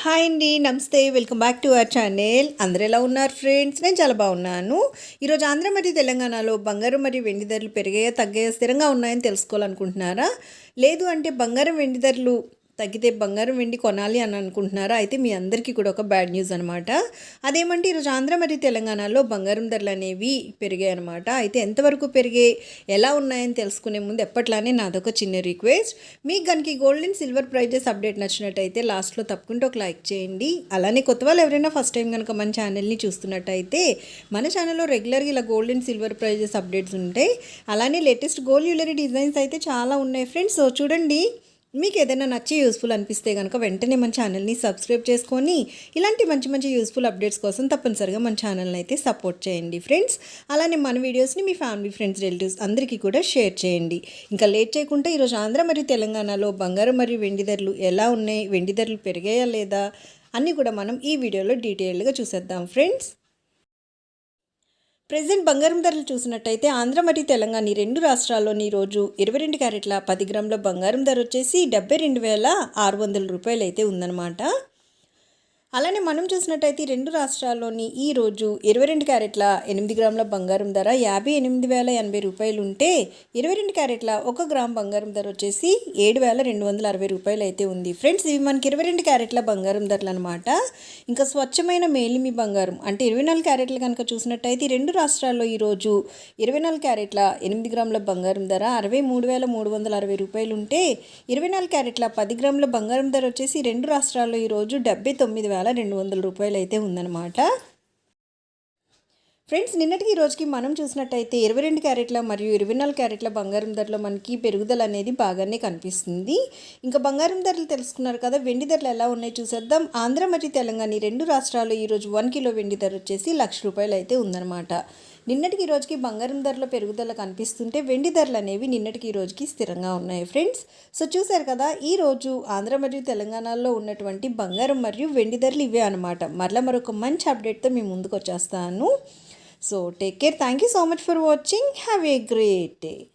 Hi అండి, నమస్తే. Welcome back to our channel. అందరూ ఎలా ఉన్నారు ఫ్రెండ్స్? నేను చాలా బాగున్నాను. ఈరోజు ఆంధ్ర మరియు తెలంగాణలో బంగారం మరియు వెండి ధరలు పెరిగాయా, తగ్గాయా, స్థిరంగా ఉన్నాయని తెలుసుకోవాలనుకుంటున్నారా? లేదు అంటే బంగారం వెండి ధరలు తగ్గితే బంగారం వెండి కొనాలి అని అనుకుంటున్నారా? అయితే మీ అందరికీ కూడా ఒక బ్యాడ్ న్యూస్ అనమాట. అదేమంటే ఈరోజు ఆంధ్ర మరియు తెలంగాణలో బంగారం ధరలు అనేవి పెరిగాయి అనమాట. అయితే ఎంతవరకు పెరిగాయి, ఎలా ఉన్నాయని తెలుసుకునే ముందు ఎప్పట్లానే నాదొక చిన్న రిక్వెస్ట్. మీకు కనుక ఈ gold and silver prizes update నచ్చినట్టయితే లాస్ట్లో తప్పకుండా ఒక లైక్ చేయండి. అలానే కొత్త వాళ్ళు ఎవరైనా ఫస్ట్ టైం కనుక మన ఛానల్ని చూస్తున్నట్టయితే మన ఛానల్లో రెగ్యులర్గా ఇలా gold and silver prizes updates ఉంటాయి. అలానే లేటెస్ట్ గోల్డ్ జ్యువెలరీ డిజైన్స్ అయితే చాలా ఉన్నాయి ఫ్రెండ్స్. సో చూడండి, మీకు ఏదైనా నచ్చి యూస్ఫుల్ అనిపిస్తే కనుక వెంటనే మన ఛానల్ని సబ్స్క్రైబ్ చేసుకొని ఇలాంటి మంచి మంచి యూస్ఫుల్ అప్డేట్స్ కోసం తప్పనిసరిగా మన ఛానల్ని అయితే సపోర్ట్ చేయండి ఫ్రెండ్స్. అలానే మన వీడియోస్ని మీ ఫ్యామిలీ, ఫ్రెండ్స్, రిలేటివ్స్ అందరికీ కూడా షేర్ చేయండి. ఇంకా లేట్ చేయకుండా ఈరోజు ఆంధ్ర మరియు తెలంగాణలో బంగారం మరియు వెండి ధరలు ఎలా ఉన్నాయి, వెండి ధరలు పెరిగాయా లేదా అన్నీ కూడా మనం ఈ వీడియోలో డీటెయిల్డ్గా చూసేద్దాం ఫ్రెండ్స్. ప్రెజెంట్ బంగారం ధరలు చూసినట్టయితే ఆంధ్ర మరియు తెలంగాణ ఈ రెండు రాష్ట్రాల్లోని ఈరోజు 22 క్యారెట్ల 10 గ్రాముల బంగారం ధర వచ్చేసి 72,600 రూపాయలు అయితే ఉందన్నమాట. అలానే మనం చూసినట్టయితే రెండు రాష్ట్రాల్లోని ఈరోజు 22 క్యారెట్ల 8 గ్రాముల బంగారం ధర 58,080 రూపాయలు ఉంటే 22 క్యారెట్ల 1 గ్రామ్ బంగారం ధర వచ్చేసి 7,260 రూపాయలు అయితే ఉంది ఫ్రెండ్స్. ఇవి మనకి 22 క్యారెట్ల బంగారం ధరలు అనమాట. ఇంకా స్వచ్ఛమైన మేలిమి బంగారం అంటే 24 క్యారెట్లు కనుక చూసినట్టయితే రెండు రాష్ట్రాల్లో ఈరోజు 24 క్యారెట్ల 8 గ్రాముల బంగారం ధర 63,360 రూపాయలు ఉంటే 24 క్యారెట్ల 10 గ్రాముల బంగారం ధర వచ్చేసి రెండు రాష్ట్రాల్లో ఈరోజు 79,200 రూపాయలు అయితే ఉందన్నమాట. ఫ్రెండ్స్, నిన్నటికి ఈ రోజుకి మనం చూసినట్టయితే 22 క్యారెట్ల మరియు 24 క్యారెట్ల బంగారం ధరలో మనకి పెరుగుదల అనేది బాగానే కనిపిస్తుంది. ఇంకా బంగారం ధరలు తెలుసుకున్నారు కదా, వెండి ధరలు ఎలా ఉన్నాయి చూసేద్దాం. ఆంధ్ర మరియు తెలంగాణ రెండు రాష్ట్రాలు ఈరోజు 1 కిలో వెండి ధర వచ్చేసి 1,00,000 రూపాయలు అయితే ఉందన్నమాట. నిన్నటికి ఈ రోజుకి బంగారం ధరలో పెరుగుదల కనిపిస్తుంటే వెండి ధరలు అనేవి నిన్నటికి ఈ రోజుకి స్థిరంగా ఉన్నాయి ఫ్రెండ్స్. సో చూసారు కదా, ఈరోజు ఆంధ్ర మరియు తెలంగాణలో ఉన్నటువంటి బంగారం మరియు వెండి ధరలు ఇవే అనమాట. మరలా మరొక మంచి అప్డేట్తో మీ ముందుకు వచ్చేస్తాను. So take care. Thank you so much for watching. Have a great day.